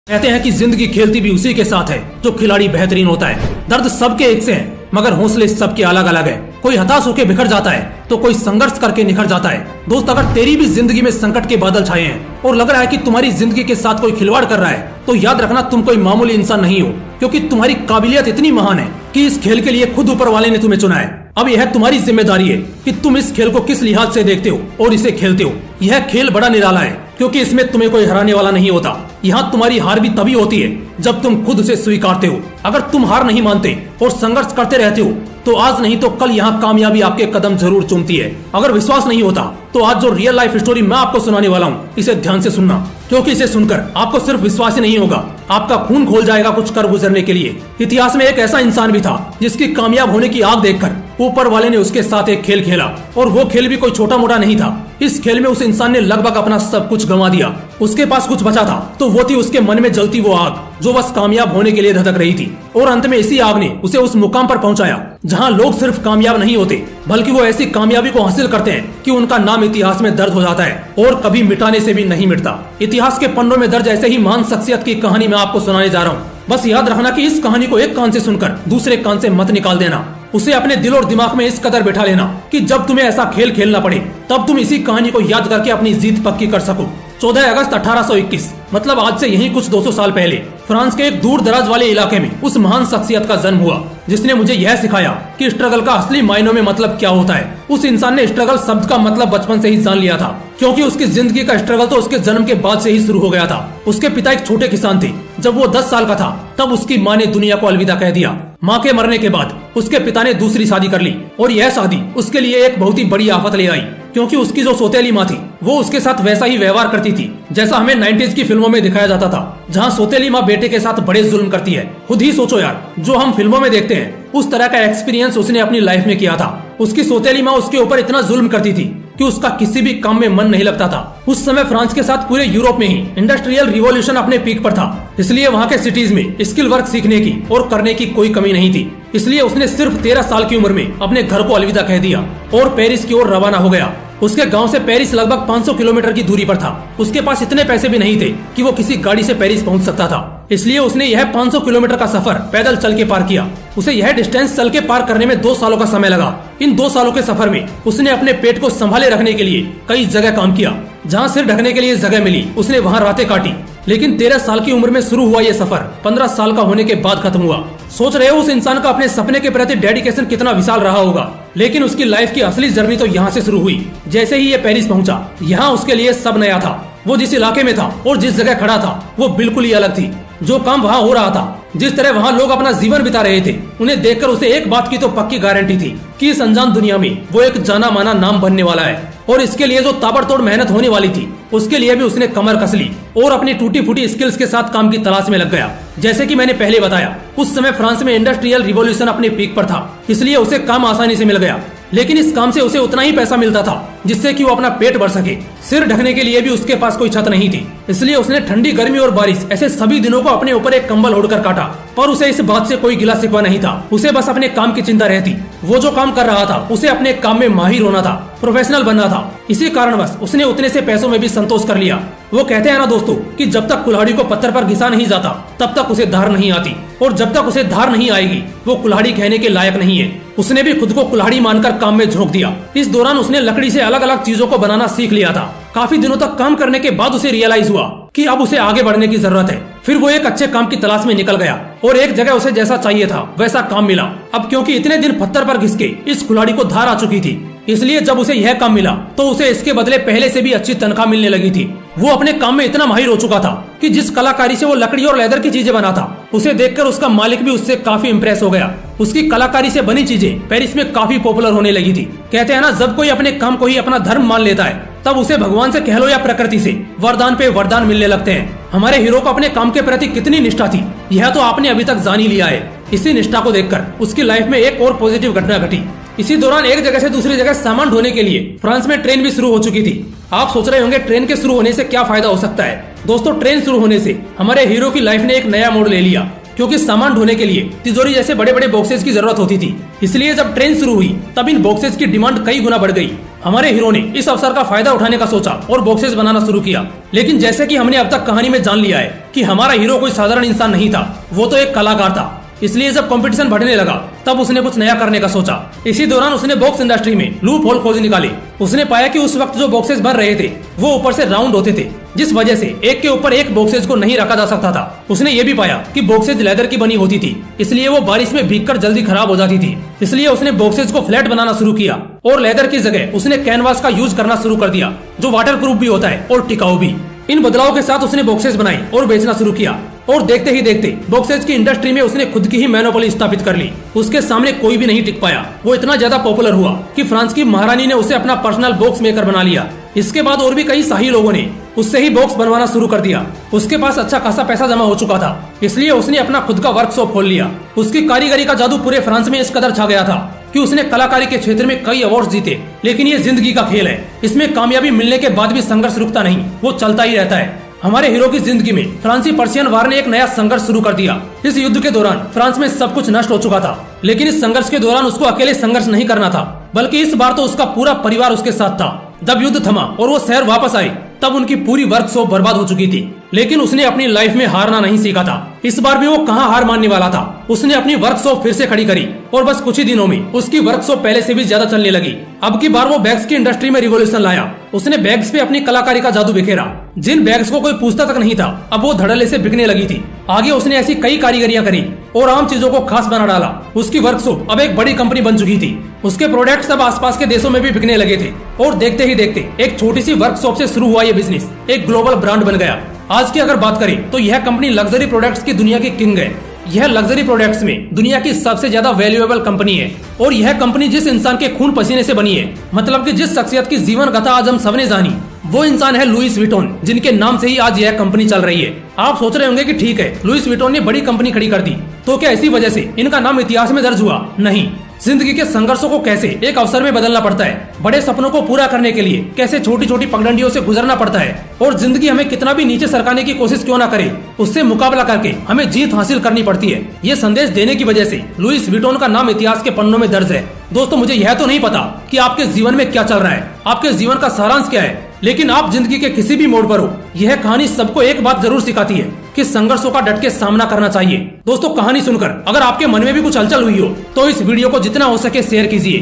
कहते हैं कि जिंदगी खेलती भी उसी के साथ है जो खिलाड़ी बेहतरीन होता है। दर्द सबके एक से हैं, मगर हौसले सबके अलग अलग है। कोई हताश होकर बिखर जाता है तो कोई संघर्ष करके निखर जाता है। दोस्त, अगर तेरी भी जिंदगी में संकट के बादल छाए हैं और लग रहा है कि तुम्हारी जिंदगी के साथ कोई खिलवाड़ कर रहा है, तो याद रखना तुम कोई मामूली इंसान नहीं हो, क्योंकि तुम्हारी काबिलियत इतनी महान है कि इस खेल के लिए खुद ऊपर वाले ने तुम्हें चुना है। अब यह तुम्हारी जिम्मेदारी है कि तुम इस खेल को किस लिहाज से देखते हो और इसे खेलते हो। यह खेल बड़ा निराला है, क्योंकि इसमें तुम्हें कोई हराने वाला नहीं होता। यहाँ तुम्हारी हार भी तभी होती है जब तुम खुद उसे स्वीकारते हो। अगर तुम हार नहीं मानते और संघर्ष करते रहते हो तो आज नहीं तो कल यहाँ कामयाबी आपके कदम जरूर चूमती है। अगर विश्वास नहीं होता तो आज जो रियल लाइफ स्टोरी मैं आपको सुनाने वाला हूँ, इसे ध्यान से सुनना, क्योंकि इसे सुनकर आपको सिर्फ विश्वास ही नहीं होगा, आपका खून खोल जाएगा कुछ कर गुजरने के लिए। इतिहास में एक ऐसा इंसान भी था जिसकी कामयाब होने की आग देखकर ऊपर वाले ने उसके साथ एक खेल खेला, और वो खेल भी कोई छोटा मोटा नहीं था। इस खेल में उस इंसान ने लगभग अपना सब कुछ गंवा दिया। उसके पास कुछ बचा था तो वो थी उसके मन में जलती वो आग जो बस कामयाब होने के लिए धधक रही थी। और अंत में इसी आग ने उसे उस मुकाम पर पहुंचाया जहां लोग सिर्फ कामयाब नहीं होते, बल्कि वो ऐसी कामयाबी को हासिल करते हैं कि उनका नाम इतिहास में दर्ज हो जाता है और कभी मिटाने से भी नहीं मिटता। इतिहास के पन्नों में दर्ज ऐसे ही महान शख्सियत की कहानी मैं आपको सुनाने जा रहा हूँ। बस याद रखना कि इस कहानी को एक कान से सुनकर दूसरे कान से मत निकाल देना। उसे अपने दिल और दिमाग में इस कदर बैठा लेना कि जब तुम्हें ऐसा खेल खेलना पड़े तब तुम इसी कहानी को याद करके अपनी जीत पक्की कर सको। 14 अगस्त 1821, मतलब आज से यही कुछ 200 साल पहले, फ्रांस के एक दूर दराज वाले इलाके में उस महान शख्सियत का जन्म हुआ जिसने मुझे यह सिखाया कि स्ट्रगल का असली मायनों में मतलब क्या होता है। उस इंसान ने स्ट्रगल शब्द का मतलब बचपन से ही जान लिया था, क्योंकि उसकी जिंदगी का स्ट्रगल तो उसके जन्म के बाद से ही शुरू हो गया था। उसके पिता एक छोटे किसान थे। जब वो 10 साल का था तब उसकी माँ ने दुनिया को अलविदा कह दिया। माँ के मरने के बाद उसके पिता ने दूसरी शादी कर ली, और यह शादी उसके लिए एक बहुत ही बड़ी आफत ले आई, क्योंकि उसकी जो सौतेली माँ थी वो उसके साथ वैसा ही व्यवहार करती थी जैसा हमें 90s की फिल्मों में दिखाया जाता था, जहाँ सौतेली माँ बेटे के साथ बड़े जुल्म करती है। खुद ही सोचो यार, जो हम फिल्मों में देखते हैं उस तरह का एक्सपीरियंस उसने अपनी लाइफ में किया था। उसकी सौतेली माँ उसके ऊपर इतना जुल्म करती थी कि उसका किसी भी काम में मन नहीं लगता था। उस समय फ्रांस के साथ पूरे यूरोप में ही इंडस्ट्रियल रिवॉल्यूशन अपने पीक पर था, इसलिए वहाँ के सिटीज में स्किल वर्क सीखने की और करने की कोई कमी नहीं थी। इसलिए उसने सिर्फ 13 साल की उम्र में अपने घर को अलविदा कह दिया और पेरिस की ओर रवाना हो गया। उसके गांव से पेरिस लगभग 500 किलोमीटर की दूरी पर था। उसके पास इतने पैसे भी नहीं थे कि वो किसी गाड़ी से पेरिस पहुंच सकता था, इसलिए उसने यह 500 किलोमीटर का सफर पैदल चल के पार किया। उसे यह डिस्टेंस चल के पार करने में 2 सालों का समय लगा। इन 2 सालों के सफर में उसने अपने पेट को संभाले रखने के लिए कई जगह काम किया। जहाँ सिर ढकने के लिए जगह मिली उसने वहाँ रातें काटी। लेकिन 13 साल की उम्र में शुरू हुआ ये सफर 15 साल का होने के बाद खत्म हुआ। सोच रहे हो उस इंसान का अपने सपने के प्रति डेडिकेशन कितना विशाल रहा होगा। लेकिन उसकी लाइफ की असली जर्नी तो यहाँ से शुरू हुई। जैसे ही ये पेरिस पहुंचा, यहाँ उसके लिए सब नया था। वो जिस इलाके में था और जिस जगह खड़ा था वो बिल्कुल ही अलग थी। जो काम वहाँ हो रहा था, जिस तरह वहाँ लोग अपना जीवन बिता रहे थे, उन्हें देखकर उसे एक बात की तो पक्की गारंटी थी कि इस अनजान दुनिया में वो एक जाना माना नाम बनने वाला है। और इसके लिए जो ताबड़तोड़ मेहनत होने वाली थी उसके लिए भी उसने कमर कस ली और अपनी टूटी फूटी स्किल्स के साथ काम की तलाश में लग गया। जैसे कि मैंने पहले बताया, उस समय फ्रांस में इंडस्ट्रियल रिवॉल्यूशन अपने पीक पर था, इसलिए उसे काम आसानी से मिल गया। लेकिन इस काम से उसे उतना ही पैसा मिलता था जिससे कि वो अपना पेट भर सके। सिर ढकने के लिए भी उसके पास कोई छत नहीं थी, इसलिए उसने ठंडी, गर्मी और बारिश ऐसे सभी दिनों को अपने ऊपर एक कंबल ओढ़कर काटा। पर उसे इस बात से कोई गिला शिकवा नहीं था। उसे बस अपने काम की चिंता रहती। वो जो काम कर रहा था उसे अपने काम में माहिर होना था, प्रोफेशनल बनना था। इसी कारणवश उसने उतने से पैसों में भी संतोष कर लिया। वो कहते हैं ना दोस्तों कि जब तक कुल्हाड़ी को पत्थर पर घिसा नहीं जाता तब तक उसे धार नहीं आती, और जब तक उसे धार नहीं आएगी वो कुल्हाड़ी कहने के लायक नहीं है। उसने भी खुद को कुल्हाड़ी मानकर काम में झोंक दिया। इस दौरान उसने लकड़ी से अलग अलग चीजों को बनाना सीख लिया था। काफी दिनों तक काम करने के बाद उसे रियलाइज हुआ कि अब उसे आगे बढ़ने की जरूरत है। फिर वो एक अच्छे काम की तलाश में निकल गया और एक जगह उसे जैसा चाहिए था वैसा काम मिला। अब क्योंकि इतने दिन पत्थर पर घिस के इस कुल्हाड़ी को धार आ चुकी थी, इसलिए जब उसे यह काम मिला तो उसे इसके बदले पहले से भी अच्छी तनख्वाह मिलने लगी थी। वो अपने काम में इतना माहिर हो चुका था कि जिस कलाकारी से वो लकड़ी और लेदर की चीजें बना था, उसे देखकर उसका मालिक भी उससे काफी इम्प्रेस हो गया। उसकी कलाकारी से बनी चीजें पेरिस में काफी पॉपुलर होने लगी थी। कहते हैं ना, जब कोई अपने काम को ही अपना धर्म मान लेता है तब उसे भगवान से कह लो या प्रकृति से वरदान पे वरदान मिलने लगते हैं। हमारे हीरो को अपने काम के प्रति कितनी निष्ठा थी यह तो आपने अभी तक जान ही लिया है। इसी निष्ठा को देखकर उसकी लाइफ में एक और पॉजिटिव घटना घटी। इसी दौरान एक जगह से दूसरी जगह सामान ढोने के लिए फ्रांस में ट्रेन भी शुरू हो चुकी थी। आप सोच रहे होंगे ट्रेन के शुरू होने से क्या फायदा हो सकता है। दोस्तों, ट्रेन शुरू होने से हमारे हीरो की लाइफ ने एक नया मोड़ ले लिया, क्योंकि सामान ढोने के लिए तिजोरी जैसे बड़े बड़े बॉक्सेस की जरूरत होती थी। इसलिए जब ट्रेन शुरू हुई तब इन बॉक्सेस की डिमांड कई गुना बढ़ गई। हमारे हीरो ने इस अवसर का फायदा उठाने का सोचा और बॉक्सेस बनाना शुरू किया। लेकिन जैसे कि हमने अब तक कहानी में जान लिया है कि हमारा हीरो कोई साधारण इंसान नहीं था, वो तो एक कलाकार था। इसलिए जब कंपटीशन बढ़ने लगा तब उसने कुछ नया करने का सोचा। इसी दौरान उसने बॉक्स इंडस्ट्री में लूप होल खोज निकाली। उसने पाया कि उस वक्त जो बॉक्सेस बन रहे थे वो ऊपर से राउंड होते थे, जिस वजह से एक के ऊपर एक बॉक्सेस को नहीं रखा जा सकता था। उसने ये भी पाया कि बॉक्सेस लेदर की बनी होती थी, इसलिए वो बारिश में भीगकर जल्दी खराब हो जाती थी। इसलिए उसने बॉक्सेस को फ्लैट बनाना शुरू किया और लेदर की जगह उसने कैनवास का यूज करना शुरू कर दिया, जो वाटर प्रूफ भी होता है और टिकाऊ भी। इन बदलावों के साथ उसने बॉक्सेस बनाई और बेचना शुरू किया और देखते ही देखते बॉक्सेस की इंडस्ट्री में उसने खुद की ही मोनोपोली स्थापित कर ली। उसके सामने कोई भी नहीं टिक पाया। वो इतना ज्यादा पॉपुलर हुआ कि फ्रांस की महारानी ने उसे अपना पर्सनल बॉक्स मेकर बना लिया। इसके बाद और भी कई शाही लोगों ने उससे ही बॉक्स बनवाना शुरू कर दिया। उसके पास अच्छा खासा पैसा जमा हो चुका था, इसलिए उसने अपना खुद का वर्कशॉप खोल लिया। उसकी कारीगरी का जादू पूरे फ्रांस में इस कदर छा गया था कि उसने कलाकारी के क्षेत्र में कई अवार्ड जीते। लेकिन ये जिंदगी का खेल है, इसमें कामयाबी मिलने के बाद भी संघर्ष रुकता नहीं, वो चलता ही रहता है। हमारे हीरो की जिंदगी में फ्रांसी पर्शियन वार ने एक नया संघर्ष शुरू कर दिया। इस युद्ध के दौरान फ्रांस में सब कुछ नष्ट हो चुका था, लेकिन इस संघर्ष के दौरान उसको अकेले संघर्ष नहीं करना था, बल्कि इस बार तो उसका पूरा परिवार उसके साथ था। जब युद्ध थमा और वो शहर वापस आई तब उनकी पूरी वर्कशॉप बर्बाद हो चुकी थी, लेकिन उसने अपनी लाइफ में हारना नहीं सीखा था। इस बार भी वो कहाँ हार मानने वाला था। उसने अपनी वर्कशॉप फिर से खड़ी करी और बस कुछ ही दिनों में उसकी वर्कशॉप पहले से भी ज्यादा चलने लगी। अब की बार वो बैग्स की इंडस्ट्री में रिवॉल्यूशन लाया। उसने बैग्स पे अपनी कलाकारी का जादू बिखेरा। जिन बैग्स को कोई पूछता तक नहीं था, अब वो धड़ल्ले से बिकने लगी थी। आगे उसने ऐसी कई कारीगरियां करी और आम चीजों को खास बना डाला। उसकी वर्कशॉप अब एक बड़ी कंपनी बन चुकी थी। उसके प्रोडक्ट्स सब आसपास के देशों में भी बिकने लगे थे और देखते ही देखते एक छोटी सी वर्कशॉप से शुरू हुआ ये बिजनेस एक ग्लोबल ब्रांड बन गया। आज की अगर बात करें तो यह कंपनी लग्जरी प्रोडक्ट्स की दुनिया की किंग है। यह लग्जरी प्रोडक्ट्स में दुनिया की सबसे ज्यादा वैल्यूएबल कंपनी है और यह कंपनी जिस इंसान के खून पसीने से बनी है, मतलब कि जिस शख्सियत की जीवन गाथा आज हम सबने जानी, वो इंसान है लुइस विटॉन, जिनके नाम से ही आज यह कंपनी चल रही है। आप सोच रहे होंगे कि ठीक है, लुइस विटॉन ने बड़ी कंपनी खड़ी कर दी, तो क्या इसी वजह से इनका नाम इतिहास में दर्ज हुआ? नहीं। जिंदगी के संघर्षों को कैसे एक अवसर में बदलना पड़ता है, बड़े सपनों को पूरा करने के लिए कैसे छोटी छोटी पगडंडियों से गुजरना पड़ता है, और जिंदगी हमें कितना भी नीचे सरकाने की कोशिश क्यों ना करे, उससे मुकाबला करके हमें जीत हासिल करनी पड़ती है। ये संदेश देने की वजह से लुइस विटॉन का नाम इतिहास के पन्नों में दर्ज है। दोस्तों, मुझे यह तो नहीं पता कि आपके जीवन में क्या चल रहा है, आपके जीवन का सारांश क्या है, लेकिन आप जिंदगी के किसी भी मोड़ पर हो, यह कहानी सबको एक बात जरूर सिखाती है कि संघर्षों का डट के सामना करना चाहिए। दोस्तों, कहानी सुनकर अगर आपके मन में भी कुछ हलचल हुई हो तो इस वीडियो को जितना हो सके शेयर कीजिए